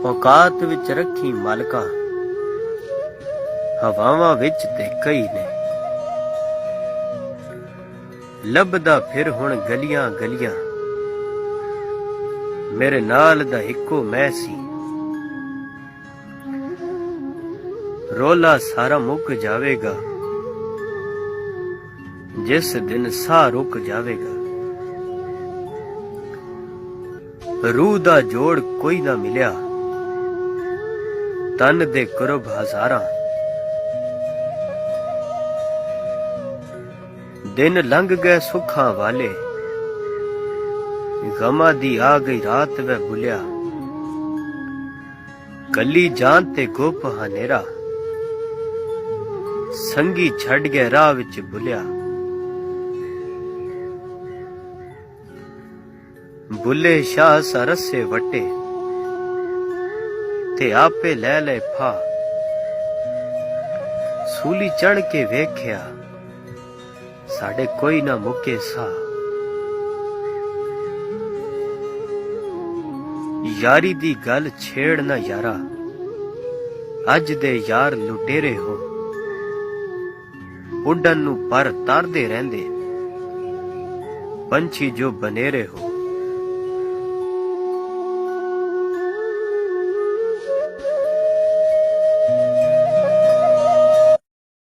ਔਕਾਤ ਵਿੱਚ ਰੱਖੀ ਮਾਲਕਾ, ਹਵਾਵਾਂ ਵਿੱਚ ਤੇ ਕਈ ਨੇ। ਲੱਭਦਾ ਫਿਰ ਹੁਣ ਗਲੀਆਂ ਗਲੀਆਂ, ਮੇਰੇ ਨਾਲ ਦਾ ਇੱਕੋ ਮੈਂ ਸੀ। ਰੋਲਾ ਸਾਰਾ ਮੁੱਕ ਜਾਵੇਗਾ, ਜਿਸ ਦਿਨ ਸਾਹ ਰੁਕ ਜਾਵੇਗਾ। ਰੂਹ ਦਾ ਜੋੜ ਕੋਈ ਨਾ ਮਿਲਿਆ, ਤਨ ਦੇ ਕੁਰਬ ਹਜ਼ਾਰਾਂ। ਦਿਨ ਲੰਘ ਗਏ ਸੁੱਖਾਂ ਵਾਲੇ, ਗਮਾਂ ਦੀ ਆ ਗਈ ਰਾਤ ਵੈ ਬੁਲਿਆ। ਕੱਲੀ ਜਾਨ ਤੇ ਗੁੱਪ ਹਨੇਰਾ, ਸੰਗੀ ਛੱਡ ਗਿਆ ਰਾਹ ਵਿੱਚ ਬੁਲਿਆ। ਬੁੱਲੇ ਸ਼ਾਹ ਸਰਸੇ ਵਟੇ, ਤੇ ਆਪੇ ਲੈ ਲੈ ਫਾ। ਸੂਲੀ ਚੜ ਕੇ ਵੇਖਿਆ, ਸਾਡੇ ਕੋਈ ਨਾ ਮੁੱਕੇ ਸਾ। ਯਾਰੀ ਦੀ ਗੱਲ ਛੇੜ ਨਾ ਯਾਰਾ, ਅੱਜ ਦੇ ਯਾਰ ਲੁਟੇਰੇ ਹੋ। ਉੱਡਣ ਨੂੰ ਪਰ ਤਰਦੇ ਰਹਿੰਦੇ, ਪੰਛੀ ਜੋ ਬਨੇਰੇ ਹੋ।